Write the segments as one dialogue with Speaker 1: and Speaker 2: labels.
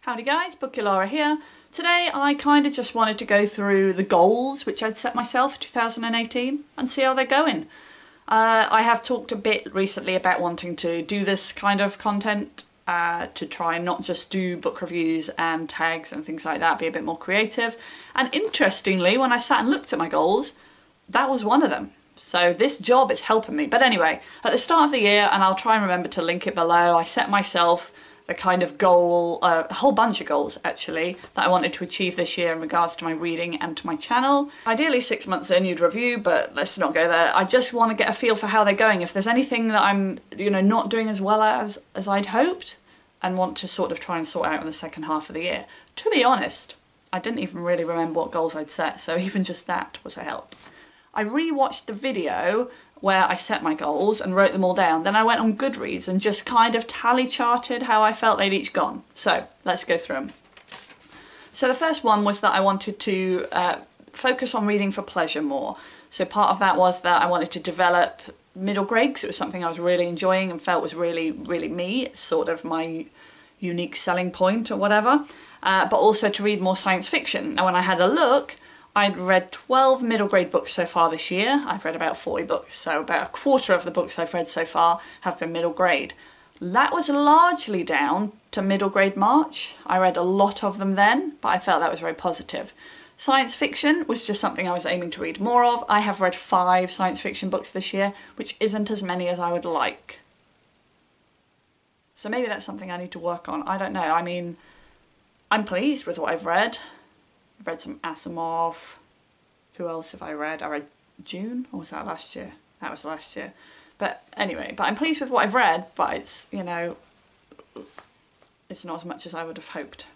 Speaker 1: Howdy guys, Bookulara here. Today I kind of just wanted to go through the goals which I'd set myself for 2018 and see how they're going. I have talked a bit recently about wanting to do this kind of content to try and not just do book reviews and tags and things like that, be a bit more creative. And interestingly, when I sat and looked at my goals, that was one of them. So this job is helping me. But anyway, at the start of the year, and I'll try and remember to link it below, I set myself the kind of goal, a whole bunch of goals actually, that I wanted to achieve this year in regards to my reading and to my channel. Ideally 6 months in you'd review, but let's not go there. I just want to get a feel for how they're going. If there's anything that I'm, not doing as well as I'd hoped, and want to sort of try and sort out in the second half of the year. To be honest, I didn't even really remember what goals I'd set, so even just that was a help. I re-watched the video where I set my goals and wrote them all down. Then I went on Goodreads and just kind of tally charted how I felt they'd each gone. So let's go through them. So the first one was that I wanted to focus on reading for pleasure more. So part of that was that I wanted to develop middle grade, because it was something I was really enjoying and felt was really, really me. It's sort of my unique selling point or whatever. But also to read more science fiction. Now when I had a look, I'd read 12 middle grade books so far this year. I've read about 40 books, so about a quarter of the books I've read so far have been middle grade. That was largely down to middle grade March. I read a lot of them then, but I felt that was very positive. Science fiction was just something I was aiming to read more of. I have read 5 science fiction books this year, which isn't as many as I would like. So maybe that's something I need to work on. I don't know. I mean, I'm pleased with what I've read. I've read some Asimov. Who else have I read? I read June, or was that last year? That was last year. But anyway, I'm pleased with what I've read, but it's, it's not as much as I would have hoped.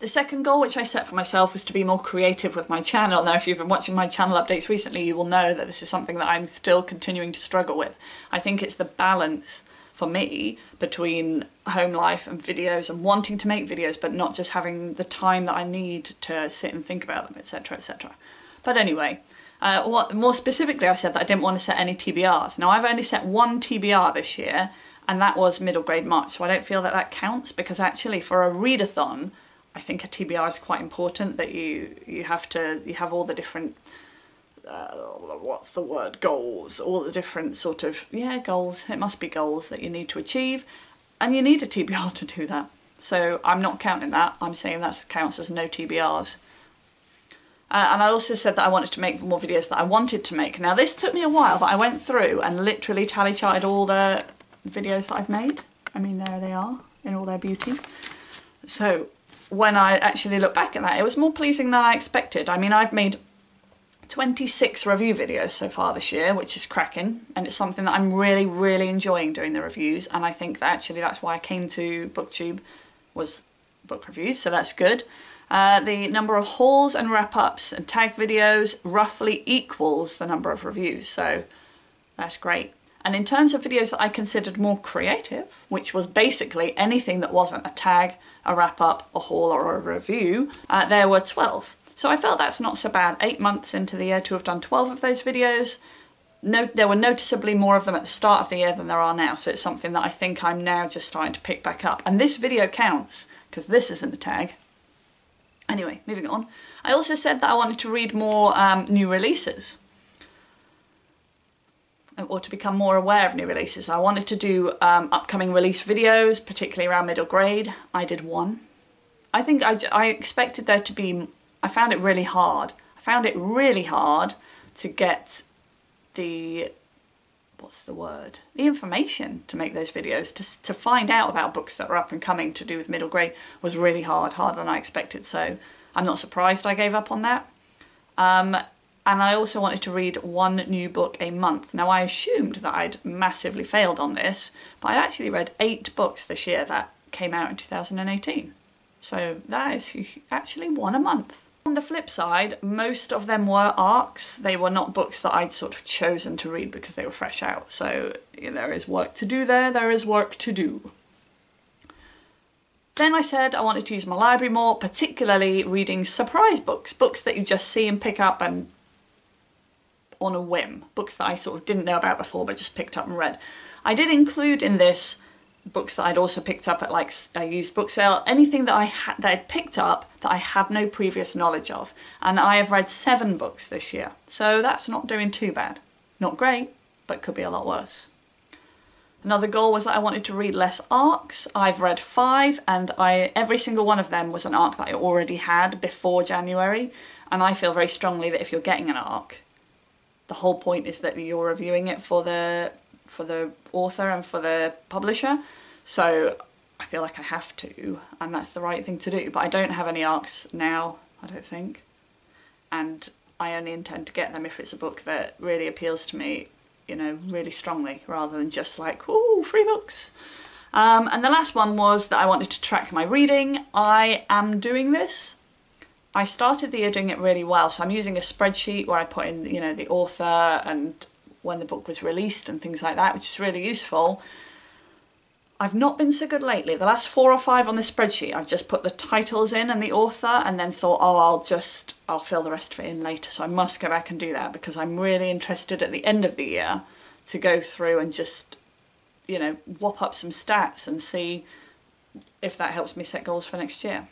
Speaker 1: The second goal which I set for myself was to be more creative with my channel. Now if you've been watching my channel updates recently, you will know that this is something that I'm still continuing to struggle with. I think it's the balance for me between home life and videos and wanting to make videos but not just having the time that I need to sit and think about them, etc, etc. But anyway, more specifically I said that I didn't want to set any TBRs. Now I've only set one TBR this year, and that was middle grade March, so I don't feel that that counts, because actually for a readathon I think a TBR is quite important, that you have all the different what's the word, goals, all the different sort of, goals, it must be goals that you need to achieve, and you need a TBR to do that. So I'm not counting that, I'm saying that counts as no TBRs. And I also said that I wanted to make more videos that I wanted to make. Now this took me a while, but I went through and literally tally charted all the videos that I've made. I mean, there they are in all their beauty. So when I actually look back at that, it was more pleasing than I expected. I mean, I've made 26 review videos so far this year, which is cracking, and it's something that I'm really, really enjoying doing the reviews, and I think that actually that's why I came to BookTube, was book reviews, so that's good. The number of hauls and wrap-ups and tag videos roughly equals the number of reviews, so that's great. And in terms of videos that I considered more creative, which was basically anything that wasn't a tag, a wrap-up, a haul or a review, there were 12. So I felt that's not so bad, 8 months into the year to have done 12 of those videos. There were noticeably more of them at the start of the year than there are now, so it's something that I think I'm now just starting to pick back up. And this video counts, because this isn't a tag. Anyway, moving on. I also said that I wanted to read more new releases, or to become more aware of new releases. I wanted to do upcoming release videos, particularly around middle grade. I did one. I think I expected there to be, I found it really hard. I found it really hard to get the, the information to make those videos, to find out about books that were up and coming to do with middle grade was really hard, harder than I expected, so I'm not surprised I gave up on that. And I also wanted to read one new book a month. Now I assumed that I'd massively failed on this, but I actually read 8 books this year that came out in 2018. So that is actually one a month. On the flip side, most of them were arcs. They were not books that I'd sort of chosen to read because they were fresh out. So there is work to do there, there is work to do. Then I said I wanted to use my library more, particularly reading surprise books. Books that you just see and pick up and on a whim. Books that I sort of didn't know about before but just picked up and read. I did include in this books that I'd also picked up at like a used book sale, anything that I'd picked up that I had no previous knowledge of. And I have read 7 books this year, so that's not doing too bad. Not great, but could be a lot worse. Another goal was that I wanted to read less arcs. I've read 5, and every single one of them was an arc that I already had before January, and I feel very strongly that if you're getting an arc, the whole point is that you're reviewing it for the author and for the publisher. So I feel like I have to, and that's the right thing to do. But I don't have any arcs now, I don't think. And I only intend to get them if it's a book that really appeals to me, you know, really strongly, rather than just like, ooh, free books. And the last one was that I wanted to track my reading. I am doing this. I started the year doing it really well. So I'm using a spreadsheet where I put in, you know, the author and when the book was released and things like that, which is really useful. I've not been so good lately. The last 4 or 5 on the spreadsheet, I've just put the titles in and the author and then thought, oh, I'll fill the rest of it in later. So I must go back and do that because I'm really interested at the end of the year to go through and just, you know, whop up some stats and see if that helps me set goals for next year.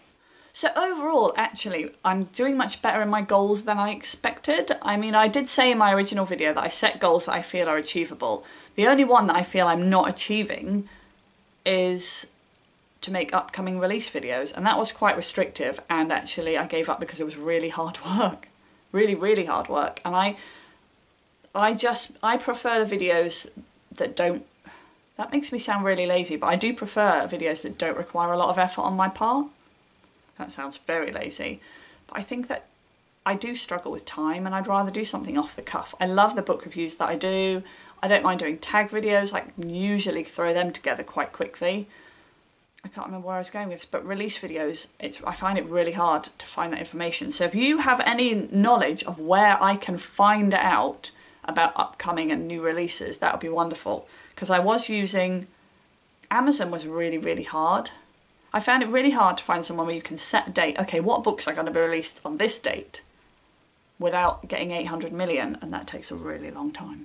Speaker 1: So overall, actually, I'm doing much better in my goals than I expected. I mean, I did say in my original video that I set goals that I feel are achievable. The only one that I feel I'm not achieving is to make upcoming release videos, and that was quite restrictive, and actually I gave up because it was really hard work. Really, really hard work. And I prefer the videos that don't, that makes me sound really lazy, but I do prefer videos that don't require a lot of effort on my part. That sounds very lazy, but I think that I do struggle with time and I'd rather do something off the cuff. I love the book reviews that I do. I don't mind doing tag videos. I can usually throw them together quite quickly. I can't remember where I was going with this, but release videos, I find it really hard to find that information. So if you have any knowledge of where I can find out about upcoming and new releases, that would be wonderful. Because I was using, Amazon was really, really hard. I found it really hard to find someone where you can set a date. Okay, what books are going to be released on this date without getting 800 million, and that takes a really long time.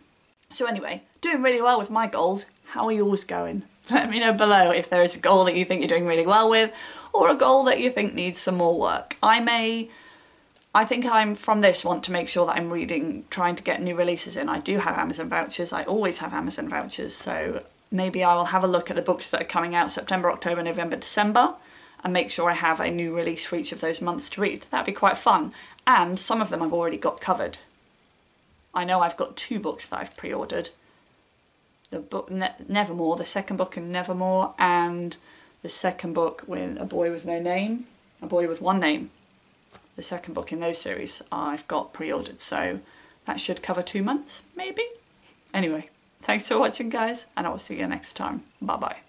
Speaker 1: So anyway, doing really well with my goals. How are yours going? Let me know below if there is a goal that you think you're doing really well with, or a goal that you think needs some more work. I think I'm, from this, want to make sure that I'm reading, trying to get new releases in. I do have Amazon vouchers. I always have Amazon vouchers, so maybe I will have a look at the books that are coming out September, October, November, December and make sure I have a new release for each of those months to read. That'd be quite fun. And some of them I've already got covered. I know I've got 2 books that I've pre-ordered. The book Nevermore, the second book in Nevermore, and the second book with A Boy With No Name, A Boy With One Name. The second book in those series I've got pre-ordered, so that should cover 2 months, maybe? Anyway. Thanks for watching, guys, and I will see you next time. Bye-bye.